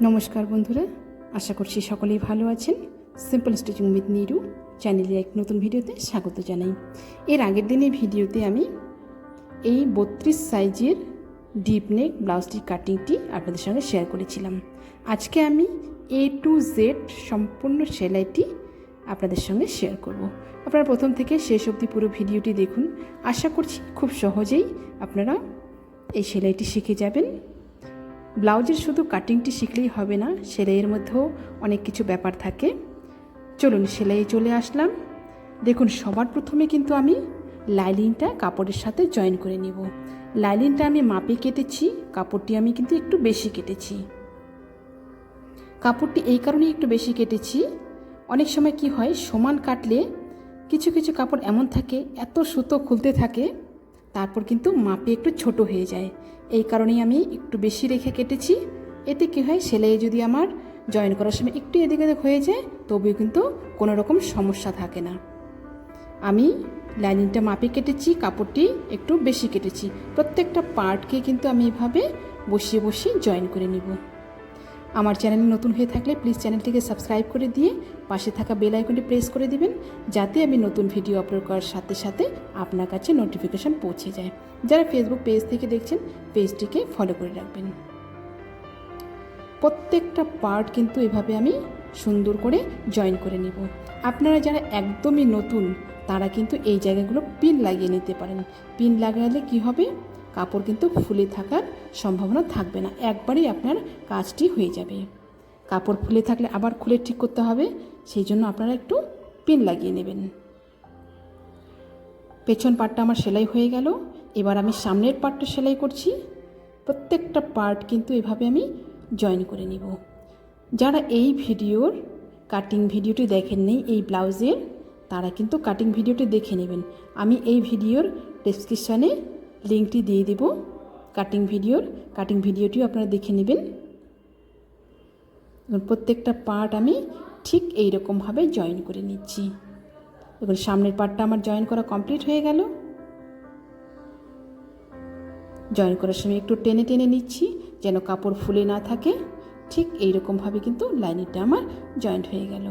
নমস্কার বন্ধুরা, আশা করছি সকলেই ভালো আছেন। সিম্পল স্টিচিং উইথ নিরু চ্যানেলে এক নতুন ভিডিওতে স্বাগত জানাই। এর আগের দিনের ভিডিওতে আমি এই 32 সাইজের ডিপ নেক ব্লাউজটির কাটিংটি আপনাদের সঙ্গে শেয়ার করেছিলাম। আজকে আমি A to Z সম্পূর্ণ সেলাইটি আপনাদের সঙ্গে শেয়ার করব। আপনারা প্রথম থেকে শেষ অবধি পুরো ভিডিওটি দেখুন। আশা করছি খুব সহজেই আপনারা এই সেলাইটি শিখে যাবেন। ব্লাউজের শুধু কাটিংটি শিখলেই হবে না, সেলাইয়ের মধ্যেও অনেক কিছু ব্যাপার থাকে। চলুন সেলাইয়ে চলে আসলাম। দেখুন, সবার প্রথমে কিন্তু আমি লাইনিংটা কাপড়ের সাথে জয়েন করে নেব। লাইনিংটা আমি মাপে কেটেছি, কাপড়টি আমি কিন্তু একটু বেশি কেটেছি। কাপড়টি এই কারণেই একটু বেশি কেটেছি, অনেক সময় কি হয়, সমান কাটলে কিছু কিছু কাপড় এমন থাকে এত সুতো খুলতে থাকে, তারপর কিন্তু মাপে একটু ছোট হয়ে যায়। এই কারণেই আমি একটু বেশি রেখে কেটেছি। এতে কী হয়, সেলাইয়ে যদি আমার জয়েন করার সময় একটু এদিকে হয়ে যায়, তবেও কিন্তু কোনো রকম সমস্যা থাকে না। আমি লাইনিংটা মাপে কেটেছি, কাপড়টি একটু বেশি কেটেছি। প্রত্যেকটা পার্টকে কিন্তু আমি এভাবে বসিয়ে বসিয়ে জয়েন করে নিব। আমার চ্যানেলে নতুন হয়ে থাকলে প্লিজ চ্যানেলটিকে সাবস্ক্রাইব করে দিয়ে পাশে থাকা বেল আইকনটি প্রেস করে দিবেন, যাতে আমি নতুন ভিডিও আপলোড করার সাথে সাথে আপনার কাছে নোটিফিকেশান পৌঁছে যায়। যারা ফেসবুক পেজ থেকে দেখছেন, পেজটিকে ফলো করে রাখবেন। প্রত্যেকটা পার্ট কিন্তু এভাবে আমি সুন্দর করে জয়েন করে নিব। আপনারা যারা একদমই নতুন, তারা কিন্তু এই জায়গাগুলো পিন লাগিয়ে নিতে পারেন। পিন লাগালে কি হবে, কাপড় কিন্তু ফুলে থাকার সম্ভাবনা থাকবে না, একবারেই আপনার কাজটি হয়ে যাবে। কাপড় ফুলে থাকলে আবার খুলে ঠিক করতে হবে, সেই জন্য আপনারা একটু পিন লাগিয়ে নেবেন। পেছন পার্টটা আমার সেলাই হয়ে গেল, এবার আমি সামনের পার্টটা সেলাই করছি। প্রত্যেকটা পার্ট কিন্তু এভাবে আমি জয়েন করে নিব। যারা এই ভিডিওর কাটিং ভিডিওটি দেখেননি এই ব্লাউজের, তারা কিন্তু কাটিং ভিডিওটি দেখে নেবেন। আমি এই ভিডিওর ডেসক্রিপশানে লিঙ্কটি দিয়ে দেব কাটিং ভিডিওটিও আপনারা দেখে নেবেন। প্রত্যেকটা পার্ট আমি ঠিক এই রকমভাবে জয়েন করে নিচ্ছি। দেখুন, সামনের পার্টটা আমার জয়েন করা কমপ্লিট হয়ে গেল। জয়েন করার সময় একটু টেনে টেনে নিচ্ছি, যেন কাপড় ফুলে না থাকে। ঠিক এই রকমভাবে কিন্তু লাইনিংটা আমার জয়েন্ট হয়ে গেল।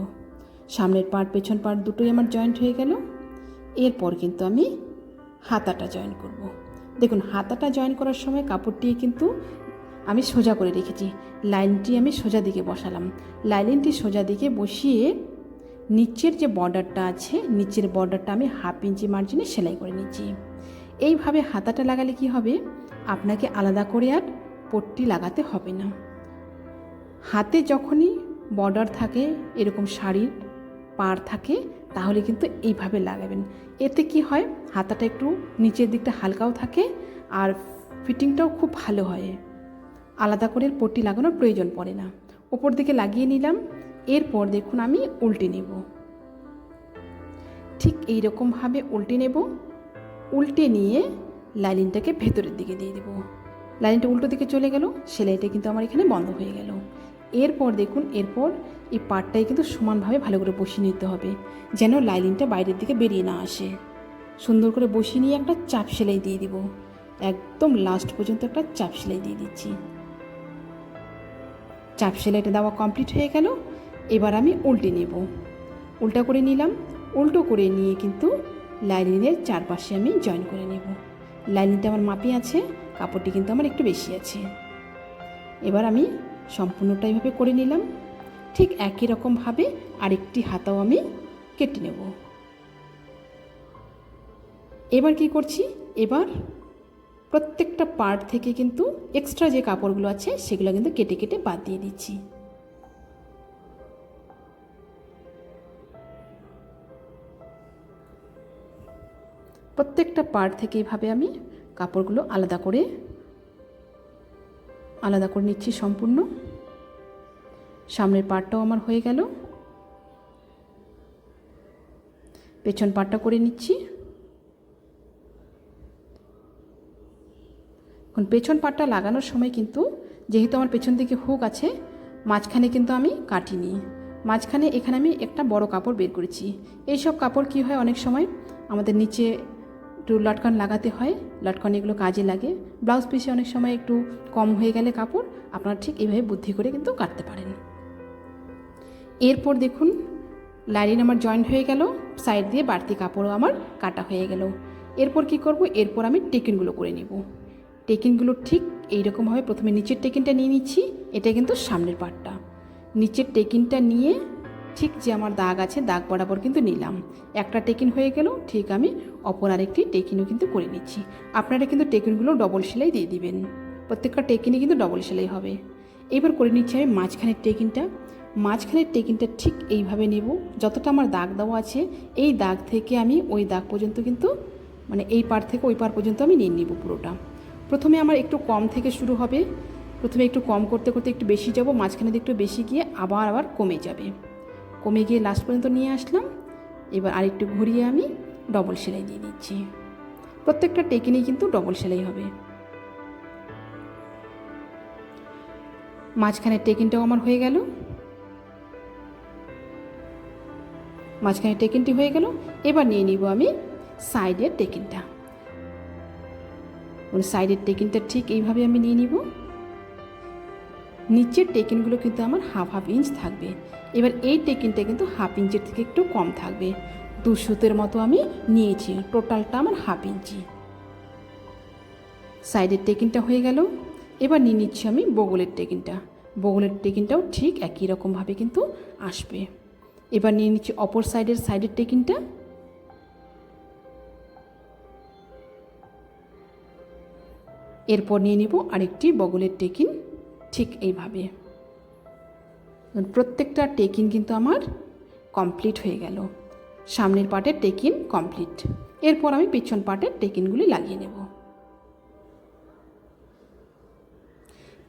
সামনের পার্ট পেছন পার্ট দুটোই আমার জয়েন্ট হয়ে গেল। এরপর কিন্তু আমি হাতাটা জয়েন করব। দেখুন, হাতাটা জয়েন করার সময় কাপড়টি কিন্তু আমি সোজা করে রেখেছি। লাইনটি আমি সোজা দিকে বসালাম। লাইনটি সোজা দিকে বসিয়ে নিচের যে বর্ডারটা আছে, নিচের বর্ডারটা আমি 1/2 ইঞ্চি মার্জিনে সেলাই করে নিচ্ছি। এইভাবে হাতাটা লাগালে কি হবে, আপনাকে আলাদা করে আর পট্টি লাগাতে হবে না। হাতে যখনই বর্ডার থাকে, এরকম শাড়ির পাড় থাকে, তাহলে কিন্তু এইভাবে লাগাবেন। এতে কি হয়, হাতাটা একটু নিচের দিকটা হালকাও থাকে আর ফিটিংটাও খুব ভালো হয়। আলাদা করে পট্টি লাগানোর প্রয়োজন পড়ে না। ওপর দিকে লাগিয়ে নিলাম। এরপর দেখুন, আমি উল্টে নেব। ঠিক এই রকমভাবে উল্টে নেব। উল্টে নিয়ে লাইনিংটাকে ভেতরের দিকে দিয়ে দেব। লাইনটা উল্টো দিকে চলে গেল, সেলাইটা কিন্তু আমার এখানে বন্ধ হয়ে গেল। এরপর দেখুন, এরপর এই পার্টটাই কিন্তু সমানভাবে ভালো করে বসিয়ে নিতে হবে, যেন লাইনিংটা বাইরের দিকে বেরিয়ে না আসে। সুন্দর করে বসিয়ে নিয়ে একটা চাপ সেলাই দিয়ে দিব। একদম লাস্ট পর্যন্ত একটা চাপ সেলাই দিয়ে দিচ্ছি। চাপ সেলাইটা দেওয়া কমপ্লিট হয়ে গেল। এবার আমি উল্টে নেব। উল্টা করে নিলাম। উল্টো করে নিয়ে কিন্তু লাইনিংয়ের চারপাশে আমি জয়েন করে নেব। লাইনিংটা আমার মাপে আছে, কাপড়টি কিন্তু আমার একটু বেশি আছে। এবার আমি সম্পূর্ণটা এইভাবে করে নিলাম। ঠিক একই রকমভাবে আরেকটি হাতাও আমি কেটে নেব। এবার কি করছি, এবার প্রত্যেকটা পার্ট থেকে কিন্তু এক্সট্রা যে কাপড়গুলো আছে সেগুলো কিন্তু কেটে কেটে বাদ দিয়ে দিচ্ছি। প্রত্যেকটা পার্ট থেকে এইভাবে আমি কাপড়গুলো আলাদা করে নিচ্ছি সম্পূর্ণ। সামনের পার্টটাও আমার হয়ে গেল। পেছন পার্টটা করে নিচ্ছি। এখন পেছন পার্টটা লাগানোর সময় কিন্তু, যেহেতু আমার পেছন দিকে হুক আছে, মাঝখানে কিন্তু আমি কাটিনি। মাঝখানে এখানে আমি একটা বড় কাপড় বের করেছি। এইসব কাপড় কি হয়, অনেক সময় আমাদের নিচে একটু লটকন লাগাতে হয়, লটকন এগুলো কাজে লাগে। ব্লাউজ পিসে অনেক সময় একটু কম হয়ে গেলে কাপড় আপনারা ঠিক এইভাবে বুদ্ধি করে কিন্তু কাটতে পারেন। এরপর দেখুন লাইনিং আমার জয়েন্ট হয়ে গেল, সাইড দিয়ে বাড়তি কাপড়ও আমার কাটা হয়ে গেল। এরপর কি করব, এরপর আমি টেকিনগুলো করে নেব। টেকিনগুলো ঠিক এইরকমভাবে প্রথমে নিচের টেকিনটা নিয়ে নিচ্ছি, এটা কিন্তু সামনের পার্টটা। নিচের টেকিনটা নিয়ে ঠিক যে আমার দাগ আছে দাগ বরাবর কিন্তু নিলাম, একটা টেকিন হয়ে গেল। ঠিক আমি অপর আরেকটি টেকিনও কিন্তু করে নিচ্ছি। আপনারা কিন্তু টেকিনগুলো ডবল সেলাই দিয়ে দিবেন, প্রত্যেকটা টেকিনই কিন্তু ডবল সেলাই হবে। এবার করে নিচ্ছি আমি মাঝখানের টেকিনটা। মাঝখানের টেকিনটা ঠিক এইভাবে নেব, যতটা আমার দাগ দেওয়া আছে এই দাগ থেকে আমি ওই দাগ পর্যন্ত কিন্তু মানে এই পার থেকে ওই পার পর্যন্ত আমি নিয়ে নিব পুরোটা। প্রথমে আমার একটু কম থেকে শুরু হবে, প্রথমে একটু কম করতে করতে একটু বেশি যাব, মাঝখানে দিয়ে একটু বেশি গিয়ে আবার কমে যাবে, কমে গিয়ে লাস্ট পর্যন্ত নিয়ে আসলাম। এবার আরেকটু ঘুরিয়ে আমি ডবল সেলাই দিয়ে দিচ্ছি। প্রত্যেকটা টেকিনেই কিন্তু ডবল সেলাই হবে। মাঝখানের টেকিনটাও আমার হয়ে গেল, মাঝখানের টেকিনটি হয়ে গেল। এবার নিয়ে নিব আমি সাইডের টেকিনটা। সাইডের টেকিনটা ঠিক এইভাবে আমি নিয়ে নিব। নিচের টেকিনগুলো কিন্তু আমার হাফ ইঞ্চ থাকবে। এবার এই টেকিনটা কিন্তু হাফ ইঞ্চের থেকে একটু কম থাকবে, 2 সুতের মতো আমি নিয়েছি, টোটালটা আমার হাফ ইঞ্চি। সাইডের টেকিনটা হয়ে গেল। এবার নিয়ে নিচ্ছি আমি বগলের টেকিনটা। বগলের টেকিনটাও ঠিক একই রকমভাবে কিন্তু আসবে। এবার নিয়ে নিচ্ছি অপর সাইডের টেকিনটা। এরপর নিয়ে নিব আরেকটি বগলের টেকিন, ঠিক এইভাবে। প্রত্যেকটা টেকিন কিন্তু আমার কমপ্লিট হয়ে গেল। সামনের পার্টের টেকিন কমপ্লিট। এরপর আমি পিছন পার্টের টেকিনগুলি লাগিয়ে নেব।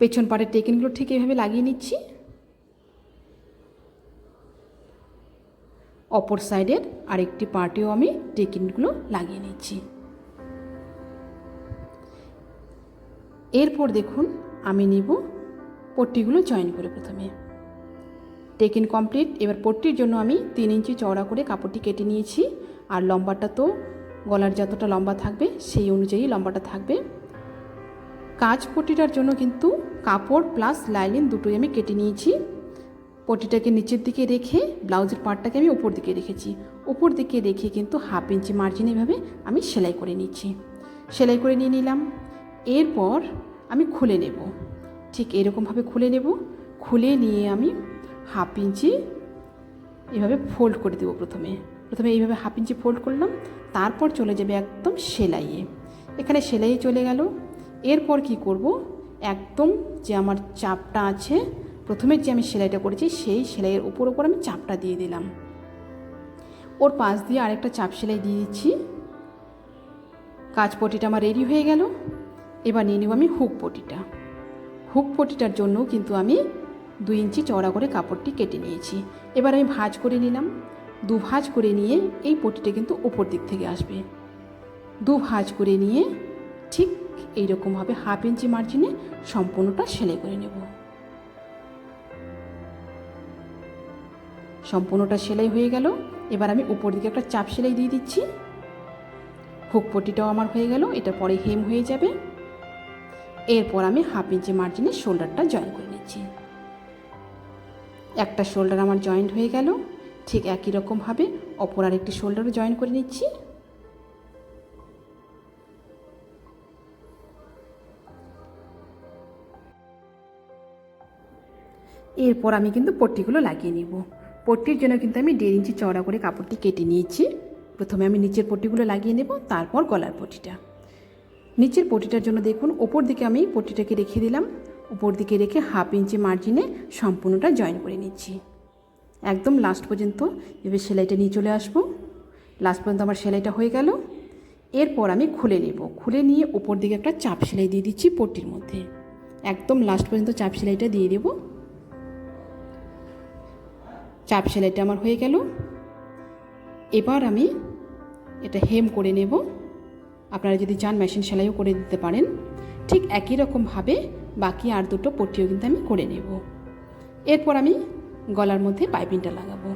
পেছন পার্টের টেকিনগুলো ঠিক এইভাবে লাগিয়ে নিচ্ছি। অপর সাইডের আরেকটি পার্টেও আমি টেকিনগুলো লাগিয়ে নিচ্ছি। এরপর দেখুন আমি নিব পট্টিগুলো জয়েন করে। প্রথমে টেকিন কমপ্লিট। এবার পট্টির জন্য আমি 3 ইঞ্চি চওড়া করে কাপড়টি কেটে নিয়েছি। আর লম্বাটা তো গলার যতটা লম্বা থাকবে সেই অনুযায়ী লম্বাটা থাকবে। কাজ পট্টিটার জন্য কিন্তু কাপড় প্লাস লাইনিং দুটোই আমি কেটে নিয়েছি। পট্টিটাকে নিচের দিকে রেখে ব্লাউজের পার্টটাকে আমি উপর দিকে রেখেছি। উপর দিকে রেখে কিন্তু হাফ ইঞ্চি মার্জিন এইভাবে আমি সেলাই করে নিচ্ছি। সেলাই করে নিয়ে নিলাম। এরপর আমি খুলে নেব, ঠিক এরকমভাবে খুলে নেব। খুলে নিয়ে আমি হাফ ইঞ্চি এভাবে ফোল্ড করে দেবো। প্রথমে এইভাবে হাফ ইঞ্চি ফোল্ড করলাম, তারপর চলে যাবে একদম সেলাইয়ে। এখানে সেলাইয়ে চলে গেল। এরপর কি করব, একদম যে আমার চাপটা আছে প্রথমে যে আমি সেলাইটা করেছি সেই সেলাইয়ের উপর আমি চাপটা দিয়ে দিলাম। ওর পাশ দিয়ে আরেকটা চাপ সেলাই দিয়ে দিচ্ছি। কাজ পটিটা আমার রেডি হয়ে গেল। এবার নিয়ে নেব আমি হুক পটিটা। হুক পটিটার জন্য কিন্তু আমি 2 ইঞ্চি চওড়া করে কাপড়টি কেটে নিয়েছি। এবার আমি ভাঁজ করে নিলাম। 2 ভাঁজ করে নিয়ে এই পটিটা কিন্তু ওপর দিক থেকে আসবে। 2 ভাঁজ করে নিয়ে ঠিক এইরকমভাবে হাফ ইঞ্চি মার্জিনে সম্পূর্ণটা সেলাই করে নেব। সম্পূর্ণটা সেলাই হয়ে গেল। এবার আমি উপর দিকে একটা চাপ সেলাই দিয়ে দিচ্ছি। হুক পটিটাও আমার হয়ে গেল, এটা পরে হেম হয়ে যাবে। এরপর আমি হাফ ইঞ্চি মার্জিনে শোল্ডারটা জয়েন করে নিচ্ছি। একটা শোল্ডার আমার জয়েন্ট হয়ে গেল। ঠিক একই রকমভাবে অপর আরেকটি শোল্ডারও জয়েন করে নিচ্ছি। এরপর আমি কিন্তু পট্টিগুলো লাগিয়ে নিব। পট্টির জন্য কিন্তু আমি 1.5 ইঞ্চি চওড়া করে কাপড়টি কেটে নিয়েছি। প্রথমে আমি নিচের পট্টিগুলো লাগিয়ে নেব, তারপর গলার পট্টিটা। নিচের পট্টিটার জন্য দেখুন ওপর দিকে আমি পট্টিটাকে রেখে দিলাম। উপর দিকে রেখে হাফ ইঞ্চি মার্জিনে সম্পূর্ণটা জয়েন করে নিচ্ছি। একদম লাস্ট পর্যন্ত এবার সেলাইটা নিয়ে চলে আসবো। লাস্ট পর্যন্ত আমার সেলাইটা হয়ে গেল। এরপর আমি খুলে নেব। খুলে নিয়ে উপর দিকে একটা চাপ সেলাই দিয়ে দিচ্ছি পট্টির মধ্যে। একদম লাস্ট পর্যন্ত চাপ সেলাইটা দিয়ে দেব। চাপ সেলাইটা আমার হয়ে গেল। এবার আমি এটা হেম করে নেব। আপনারা যদি চান মেশিন সেলাইও করে দিতে পারেন। ঠিক একই রকমভাবে বাকি আর দুটো পট্টিও কিন্তু আমি করে নেব। এরপর আমি গলার মধ্যে পাইপিংটা লাগাবো।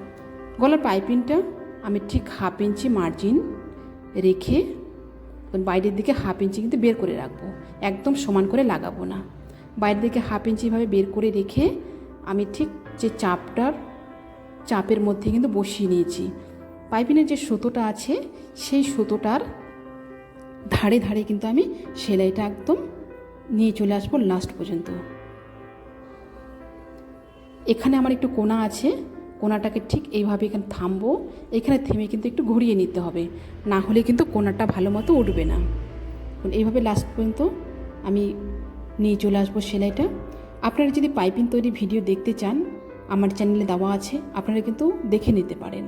গলার পাইপিংটা আমি ঠিক হাফ ইঞ্চি মার্জিন রেখে বাইরের দিকে 1/2 ইঞ্চি কিন্তু বের করে রাখবো, একদম সমান করে লাগাবো না। বাইরের দিকে 1/2 ইঞ্চিভাবে বের করে রেখে আমি ঠিক যে চাপের মধ্যে কিন্তু বসিয়ে নিয়েছি। পাইপিনের যে সুতোটা আছে সেই সুতোটার ধারে ধারে কিন্তু আমি সেলাইটা একদম নিয়ে চলে আসবো লাস্ট পর্যন্ত। এখানে আমার একটু কোনা আছে, কোনাটাকে ঠিক এইভাবে এখানে থামবো, এখানে থেমে কিন্তু একটু ঘুরিয়ে নিতে হবে, না হলে কিন্তু কোনাটা ভালো মতো উঠবে না। এইভাবে লাস্ট পর্যন্ত আমি নিয়ে চলে আসবো সেলাইটা। আপনারা যদি পাইপিং তৈরি ভিডিও দেখতে চান আমার চ্যানেলে দেওয়া আছে, আপনারা কিন্তু দেখে নিতে পারেন।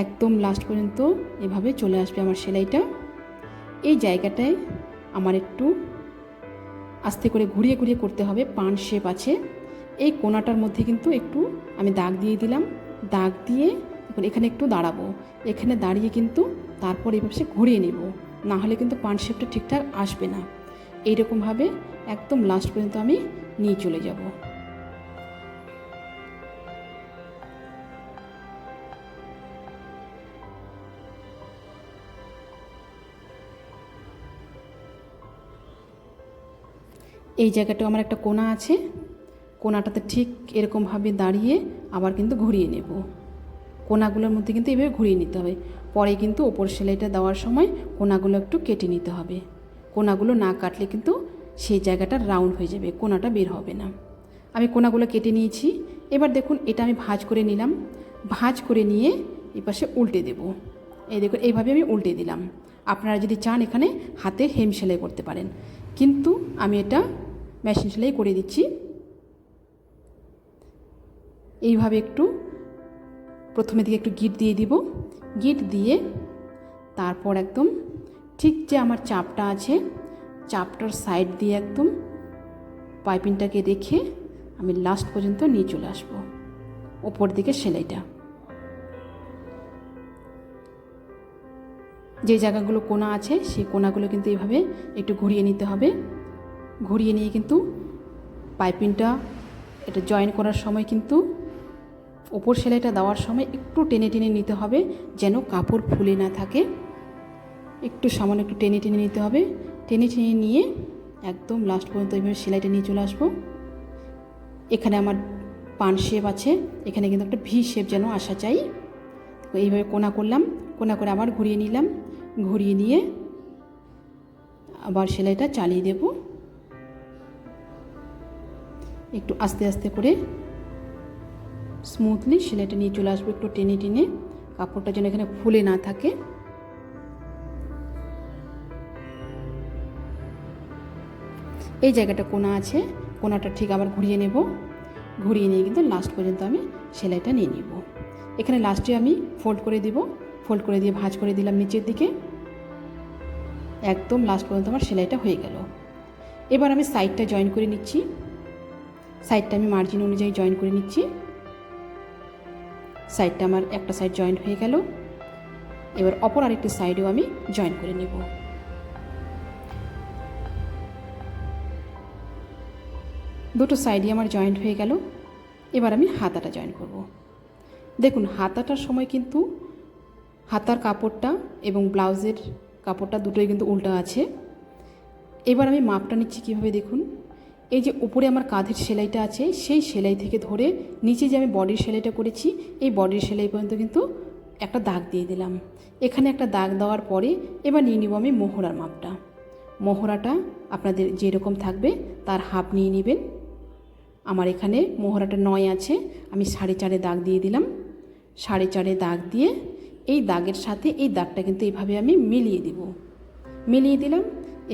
একদম লাস্ট পর্যন্ত এভাবে চলে আসবে আমার সেলাইটা। এই জায়গাটায় আমার একটু আস্তে করে ঘুরিয়ে ঘুরিয়ে করতে হবে, পান শেপ আছে। এই কোনাটার মধ্যে কিন্তু একটু আমি দাগ দিয়ে দিলাম, দাগ দিয়ে এখানে একটু দাঁড়াবো, এখানে দাঁড়িয়ে কিন্তু তারপর এইভাবে সে ঘুরিয়ে নেব, না হলে কিন্তু পান শেপটা ঠিকঠাক আসবে না। এইরকমভাবে একদম লাস্ট পর্যন্ত আমি নিয়ে চলে যাব। এই জায়গাটাও আমার একটা কোনা আছে, কোনাটাতে ঠিক এরকমভাবে দাঁড়িয়ে আবার কিন্তু ঘুরিয়ে নেব। কোনাগুলোর মধ্যে কিন্তু এইভাবে ঘুরিয়ে নিতে হবে, পরে কিন্তু ওপর সেলাইটা দেওয়ার সময় কোনাগুলো একটু কেটে নিতে হবে। কোনাগুলো না কাটলে কিন্তু সেই জায়গাটা রাউন্ড হয়ে যাবে, কোনাটা বের হবে না। আমি কোনাগুলো কেটে নিয়েছি। এবার দেখুন এটা আমি ভাঁজ করে নিলাম, ভাঁজ করে নিয়ে এই পাশে উল্টে দেব। এই দেখুন এইভাবে আমি উল্টে দিলাম। আপনারা যদি চান এখানে হাতে হেম সেলাই করতে পারেন, কিন্তু আমি এটা মেশিন সেলাই করে দিচ্ছি। এইভাবে একটু প্রথমে দিকে একটু গিট দিয়ে দিব, গিট দিয়ে তারপর একদম ঠিক যে আমার চাপটা আছে চাপটার সাইড দিয়ে একদম পাইপিংটাকে রেখে আমি লাস্ট পর্যন্ত নিয়ে চলে আসবো ওপর দিকে সেলাইটা। যে জায়গাগুলো কোনা আছে সেই কোনাগুলো কিন্তু এইভাবে একটু ঘুরিয়ে নিতে হবে। ঘুরিয়ে নিয়ে কিন্তু পাইপিংটা এটা জয়েন করার সময় কিন্তু ওপর সেলাইটা দেওয়ার সময় একটু টেনে টেনে নিতে হবে, যেন কাপড় ফুলে না থাকে। একটু সামান্য একটু টেনে টেনে নিতে হবে। টেনে টেনে নিয়ে একদম লাস্ট পর্যন্ত এইভাবে সেলাইটা নিয়ে চলে আসবো। এখানে আমার পান শেপ আছে, এখানে কিন্তু একটা ভি শেপ যেন আসা চাই। এইভাবে কোনা করলাম, কোনা করে আবার ঘুরিয়ে নিলাম, ঘুরিয়ে নিয়ে আবার সেলাইটা চালিয়ে দেব। একটু আস্তে আস্তে করে স্মুথলি সেলাইটা নিয়ে চলে আসবো, একটু টেনে টেনে, কাপড়টা যেন এখানে ফুলে না থাকে। এই জায়গাটা কোনা আছে, কোনাটা ঠিক আবার ঘুরিয়ে নেব। ঘুরিয়ে নিয়ে কিন্তু লাস্ট পর্যন্ত আমি সেলাইটা নিয়ে নিব। এখানে লাস্টে আমি ফোল্ড করে দিব, ফোল্ড করে দিয়ে ভাঁজ করে দিলাম নিচের দিকে। একদম লাস্ট পর্যন্ত আমার সেলাইটা হয়ে গেল। এবার আমি সাইডটা জয়েন করে নিচ্ছি। সাইডটা আমি মার্জিন অনুযায়ী জয়েন করে নিচ্ছি। সাইডটা আমার একটা সাইড জয়েন্ট হয়ে গেল। এবার অপর আরেকটি সাইডেও আমি জয়েন করে নেব। দুটো সাইডই আমার জয়েন্ট হয়ে গেল। এবার আমি হাতাটা জয়েন করব। দেখুন হাতাটার সময় কিন্তু হাতার কাপড়টা এবং ব্লাউজের কাপড়টা দুটোই কিন্তু উল্টা আছে। এবার আমি মাপটা নিচ্ছি কীভাবে দেখুন। এই যে উপরে আমার কাঁধের সেলাইটা আছে সেই সেলাই থেকে ধরে নিচে যে আমি বডির সেলাইটা করেছি এই বডির সেলাই পর্যন্ত কিন্তু একটা দাগ দিয়ে দিলাম। এখানে একটা দাগ দেওয়ার পরে এবার নিয়ে নিব আমি মোহরার মাপটা। মোহরাটা আপনাদের যেরকম থাকবে তার হাফ নিয়ে নেবেন। আমার এখানে মোহরাটা 9 আছে, আমি 4.5 দাগ দিয়ে দিলাম। 4.5 দাগ দিয়ে এই দাগের সাথে এই দাগটা কিন্তু এইভাবে আমি মিলিয়ে দিব। মিলিয়ে দিলাম।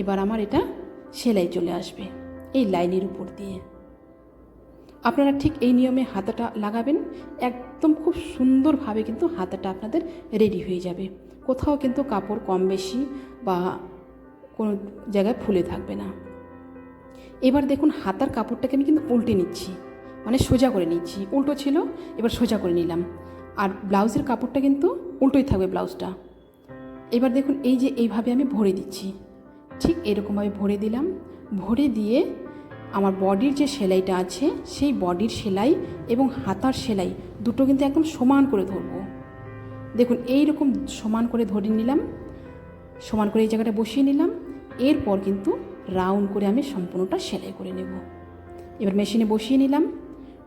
এবার আমার এটা সেলাই চলে আসবে এই লাইনের উপর দিয়ে। আপনারা ঠিক এই নিয়মে হাতাটা লাগাবেন, একদম খুব সুন্দরভাবে কিন্তু হাতাটা আপনাদের রেডি হয়ে যাবে। কোথাও কিন্তু কাপড় কম বেশি বা কোনো জায়গায় ফুলে থাকবে না। এবার দেখুন হাতার কাপড়টাকে আমি কিন্তু উল্টে নিচ্ছি, মানে সোজা করে নিচ্ছি। উল্টো ছিল, এবার সোজা করে নিলাম। আর ব্লাউজের কাপড়টা কিন্তু উল্টোই থাকবে ব্লাউজটা। এবার দেখুন এই যে এইভাবে আমি ভরে দিচ্ছি, ঠিক এরকমভাবে ভরে দিলাম। ভরে দিয়ে আমার বডির যে সেলাইটা আছে সেই বডির সেলাই এবং হাতার সেলাই দুটো কিন্তু একদম সমান করে ধরবো। দেখুন এই রকম সমান করে ধরে নিলাম, সমান করে এই জায়গাটা বসিয়ে নিলাম। এরপর কিন্তু রাউন্ড করে আমি সম্পূর্ণটা সেলাই করে নেব। এবার মেশিনে বসিয়ে নিলাম,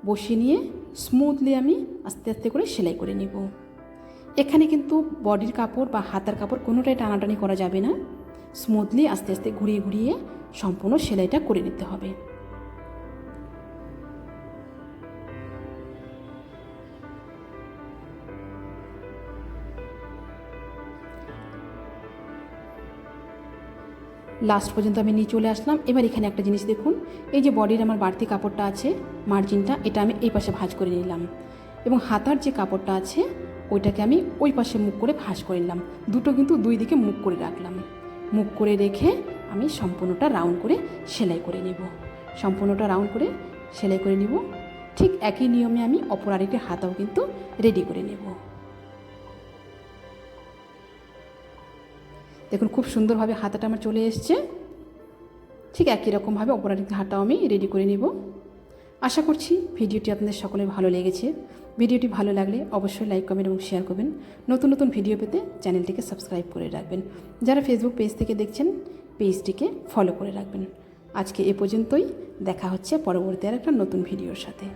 বসিয়ে নিয়ে স্মুথলি আমি আস্তে আস্তে করে সেলাই করে নেব। এখানে কিন্তু বডির কাপড় বা হাতার কাপড় কোনোটাই টানাটানি করা যাবে না, স্মুথলি আস্তে আস্তে ঘুরিয়ে ঘুরিয়ে সম্পূর্ণ সেলাইটা করে নিতে হবে। লাস্ট পর্যন্ত আমি নিয়ে চলে আসলাম। এবার এখানে একটা জিনিস দেখুন, এই যে বডির আমার বাড়তি কাপড়টা আছে মার্জিনটা, এটা আমি এই পাশে ভাঁজ করে নিলাম এবং হাতার যে কাপড়টা আছে ওইটাকে আমি ওই পাশে মুখ করে ভাঁজ করে নিলাম। দুটো কিন্তু দুই দিকে মুখ করে রাখলাম। মুখ করে রেখে আমি সম্পূর্ণটা রাউন্ড করে সেলাই করে নেব। সম্পূর্ণটা রাউন্ড করে সেলাই করে নেব। ঠিক একই নিয়মে আমি অপর আরেকটি হাতাও কিন্তু রেডি করে নেব। দেখুন খুব সুন্দরভাবে হাতাটা আমার চলে এসছে। ঠিক একই রকমভাবে অপর আরেকটি হাতাও আমি রেডি করে নেব। আশা করছি ভিডিওটি আপনাদের সকলের ভালো লেগেছে। ভিডিওটি ভালো লাগলে অবশ্যই লাইক, কমেন্ট এবং শেয়ার করবেন। নতুন নতুন ভিডিও পেতে চ্যানেলটিকে সাবস্ক্রাইব করে রাখবেন। যারা ফেসবুক পেজ থেকে দেখছেন পেজটিকে ফলো করে রাখবেন। আজকে এ পর্যন্তই, দেখা হচ্ছে পরবর্তী আর একটা নতুন ভিডিওর সাথে।